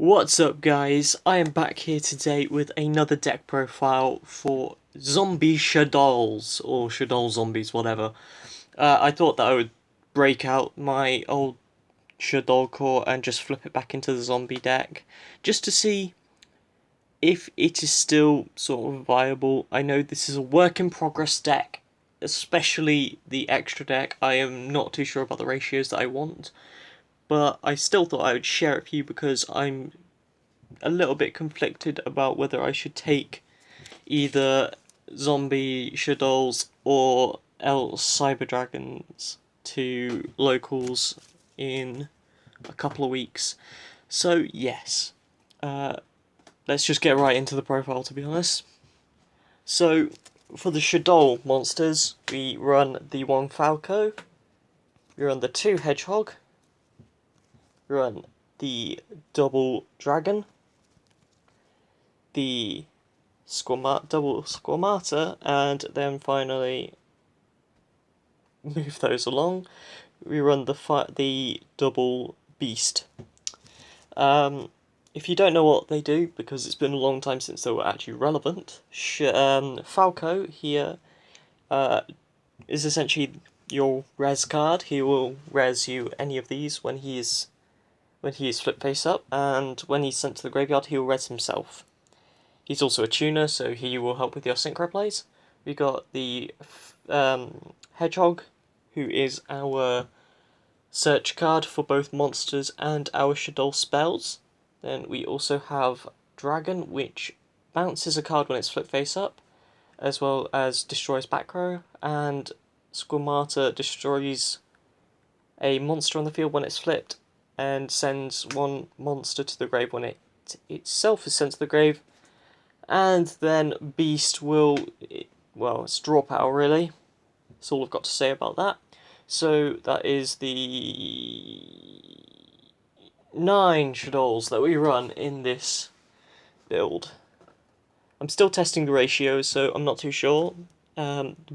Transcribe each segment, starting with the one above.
What's up, guys? I am back here today with another deck profile for zombie Shaddolls, or Shaddoll zombies, whatever. I thought that I would break out my old Shaddoll core and just flip it back into the zombie deck, just to see if it is still sort of viable. I know this is a work in progress deck, especially the extra deck. I am not too sure about the ratios that I want, but I still thought I would share it with you because I'm a little bit conflicted about whether I should take either zombie Shaddolls or else Cyber Dragons to locals in a couple of weeks. So yes, let's just get right into the profile, to be honest. So for the Shaddoll monsters, we run the 1 Falco, we run the 2 Hedgehog, we run the double Dragon, the double Squamata, and then finally move those along. We run the double Beast. If you don't know what they do, because it's been a long time since they were actually relevant, Falco here is essentially your res card. He will res you any of these when he is flip face up, and when he's sent to the graveyard, he will res himself. He's also a tuner, so he will help with your synchro plays. We got the Hedgehog, who is our search card for both monsters and our Shaddoll spells. Then we also have Dragon, which bounces a card when it's flip face up, as well as destroys back row, and Squamata destroys a monster on the field when it's flipped, and sends one monster to the grave when it itself is sent to the grave. And then Beast will, well, it's draw power really. That's all I've got to say about that. So that is the 9 Shaddolls that we run in this build. I'm still testing the ratios, so I'm not too sure.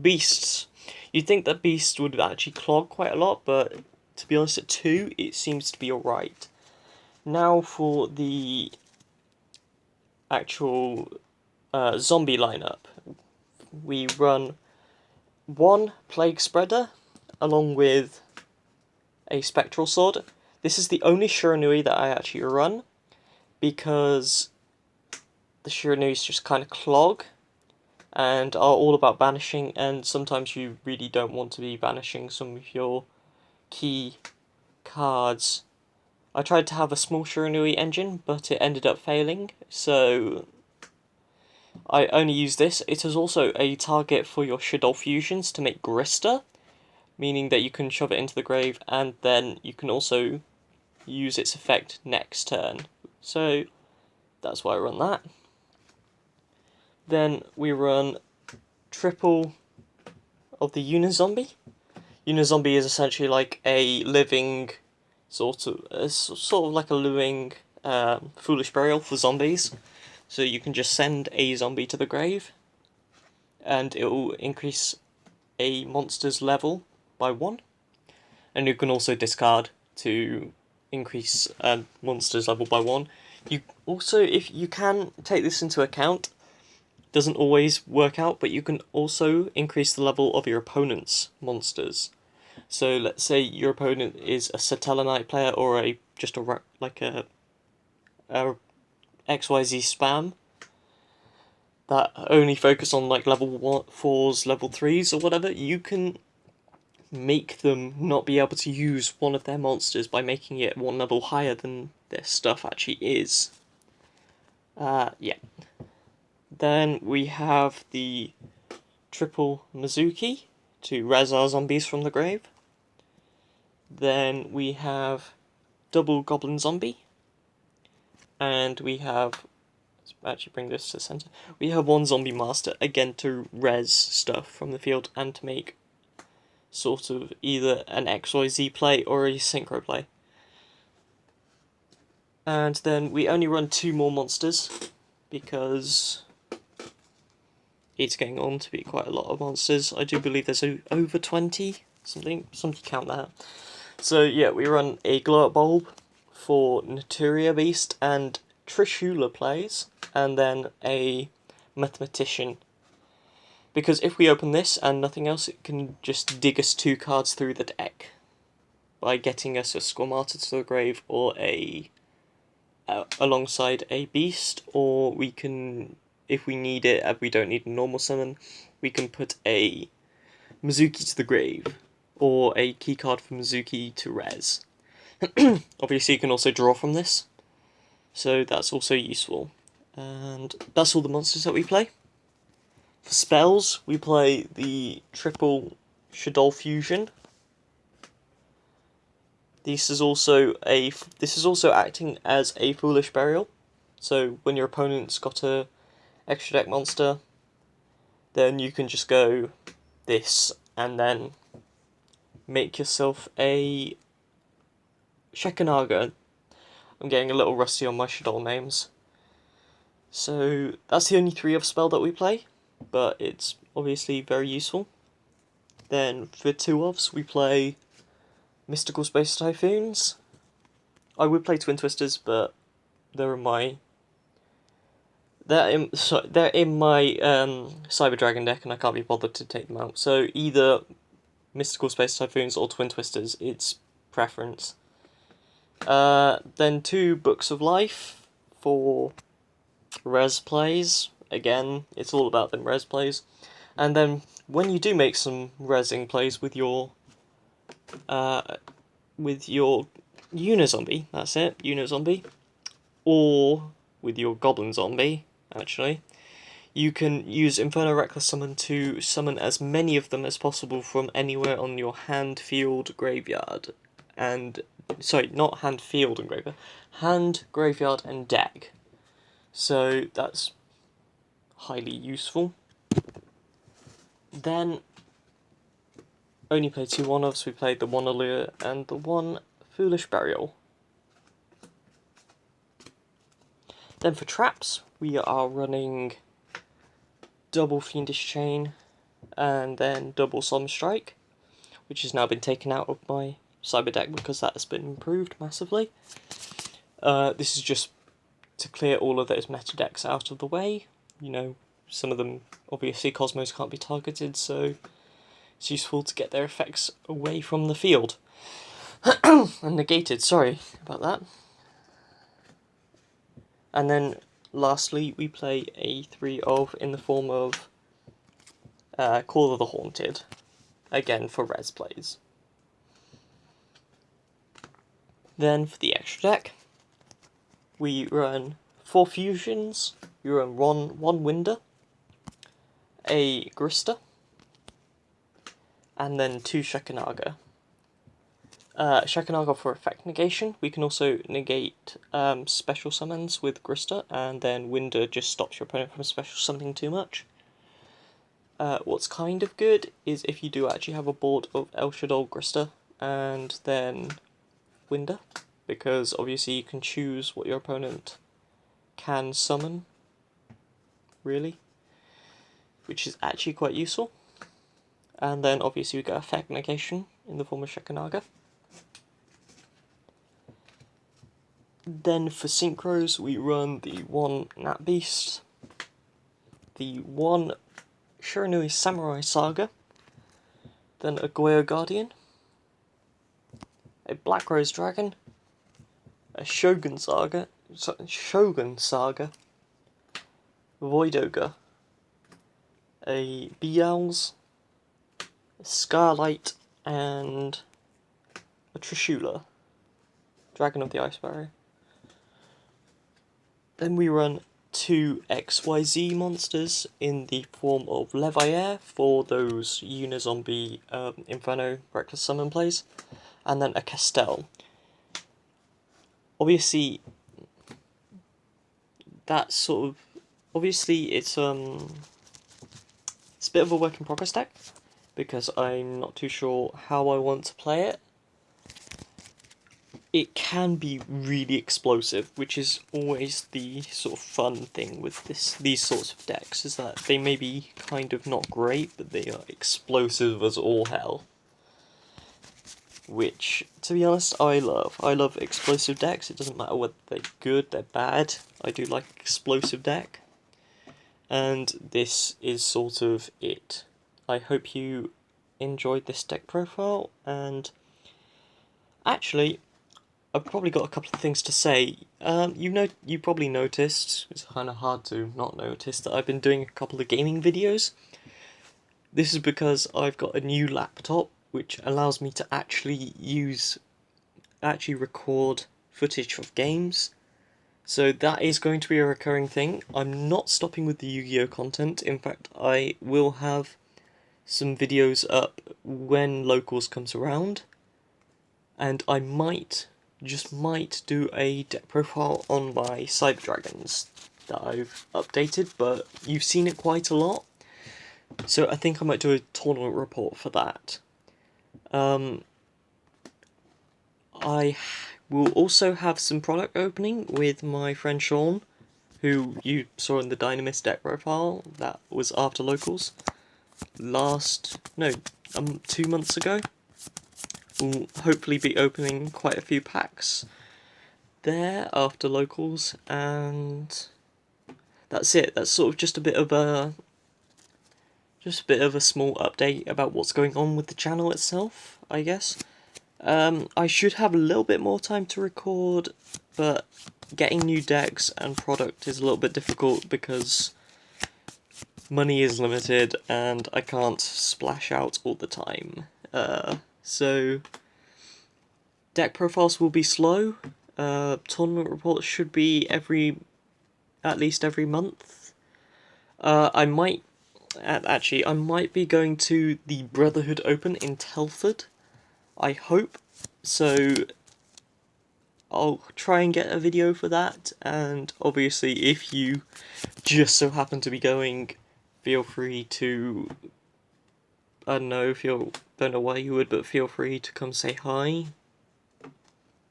Beasts. You'd think that Beast would actually clog quite a lot, but to be honest, at 2, it seems to be alright. Now for the actual zombie lineup. We run 1 Plague Spreader along with a Spectral Sword. This is the only Shiranui that I actually run because the Shiranuis just kind of clog and are all about banishing, and sometimes you really don't want to be banishing some of your key cards. I tried to have a small Shiranui engine, but it ended up failing, so I only use this. It is also a target for your Shaddoll fusions to make Grista, meaning that you can shove it into the grave and then you can also use its effect next turn. So that's why I run that. Then we run triple of the Unizombie. Unizombie is essentially like a living sort of like a living foolish burial for zombies. So you can just send a zombie to the grave, and it will increase a monster's level by 1. And you can also discard to increase a monster's level by 1. You also, if you can take this into account, doesn't always work out, but you can also increase the level of your opponent's monsters. So let's say your opponent is a Satellanite player or a XYZ spam that only focus on like level 4s, level 3s or whatever. You can make them not be able to use one of their monsters by making it 1 level higher than their stuff actually is. Yeah. Then we have the triple Mizuki to res our zombies from the grave. Then we have double Goblin Zombie. And we have, let's actually bring this to the center. We have 1 Zombie Master, again to res stuff from the field and to make sort of either an XYZ play or a synchro play. And then we only run 2 more monsters because it's getting on to be quite a lot of monsters. I do believe there's over 20, somebody count that. So yeah, we run a Glow Up Bulb for Naturia Beast and Trishula plays, and then a Mathematician. Because if we open this and nothing else, it can just dig us 2 cards through the deck by getting us a Squamata to the grave or alongside a beast, or we can, if we need it and we don't need a normal summon, we can put a Mizuki to the grave or a keycard for Mizuki to res. Obviously you can also draw from this, so that's also useful. And that's all the monsters that we play. For spells, we play the triple Shaddoll Fusion. This is also acting as a Foolish Burial. So when your opponent's got a extra deck monster, then you can just go this and then make yourself a Shekanaga. I'm getting a little rusty on my Shaddoll names. So that's the only 3 of spell that we play, but it's obviously very useful. Then for 2 ofs, we play Mystical Space Typhoons. I would play Twin Twisters, but they're in my Cyber Dragon deck, and I can't be bothered to take them out. So either Mystical Space Typhoons or Twin Twisters, it's preference. Then 2 Books of Life for res plays. Again, it's all about them res plays. And then when you do make some resing plays with your Unizombie, that's it, Unizombie, or with your Goblin Zombie, actually, you can use Inferno Reckless Summon to summon as many of them as possible from anywhere on your hand, field, graveyard, and sorry, not hand, field, and graveyard, hand, graveyard, and deck. So that's highly useful. Then only played 2 one-offs. We played the 1 Allure and the 1 Foolish Burial. Then for traps, we are running double Fiendish Chain and then double Solemn Strike, which has now been taken out of my Cyber deck because that has been improved massively. This is just to clear all of those meta decks out of the way. You know, some of them, obviously Cosmos can't be targeted, so it's useful to get their effects away from the field. And negated, sorry about that. And then lastly, we play a 3 of in the form of Call of the Haunted, again for res plays. Then for the extra deck, we run 4 fusions. We run one Winder, a Grista, and then 2 Shekanaga. Shekanaga for effect negation. We can also negate special summons with Grista, and then Winder just stops your opponent from special summoning too much. What's kind of good is if you do actually have a board of El Shaddoll, Grista, and then Winder, because obviously you can choose what your opponent can summon, really, which is actually quite useful. And then obviously we get effect negation in the form of Shekanaga. Then for synchros, we run the 1 Nat Beast, the 1 Shiranui Samurai Saga, then a Goyo Guardian, a Black Rose Dragon, a Shogun Saga, Void Ogre, a Beowls, a Scarlight, and a Trishula, Dragon of the Ice Barrier. Then we run 2 XYZ monsters in the form of Leviair for those Unizombie Inferno Reckless Summon plays, and then a Castell. Obviously, that's sort of it's a bit of a work in progress deck because I'm not too sure how I want to play it. It can be really explosive, which is always the sort of fun thing with these sorts of decks, is that they may be kind of not great, but they are explosive as all hell. which, to be honest, I love. I love explosive decks. It doesn't matter whether they're good, they're bad. I do like explosive deck. And this is sort of it. I hope you enjoyed this deck profile, and actually, I've probably got a couple of things to say. You probably noticed, it's kind of hard to not notice, that I've been doing a couple of gaming videos. This is because I've got a new laptop, which allows me to actually record footage of games. So that is going to be a recurring thing. I'm not stopping with the Yu-Gi-Oh content. In fact, I will have some videos up when Locals comes around. And I just might do a deck profile on my Cyber Dragons that I've updated, but you've seen it quite a lot. So I think I might do a tournament report for that. I will also have some product opening with my friend Sean, who you saw in the Dynamist deck profile that was after Locals. 2 months ago. We'll hopefully be opening quite a few packs there after Locals, and that's it. That's sort of just a bit of a small update about what's going on with the channel itself, I guess. I should have a little bit more time to record, but getting new decks and product is a little bit difficult because money is limited and I can't splash out all the time. So deck profiles will be slow. Tournament reports should be at least every month. I might be going to the Brotherhood Open in Telford, I hope, so I'll try and get a video for that, and obviously if you just so happen to be going, feel free to, I don't know, don't know why you would, but feel free to come say hi,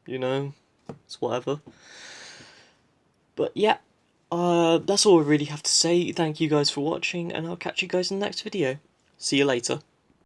you know, it's whatever. But yeah, that's all I really have to say. Thank you guys for watching, and I'll catch you guys in the next video. See you later.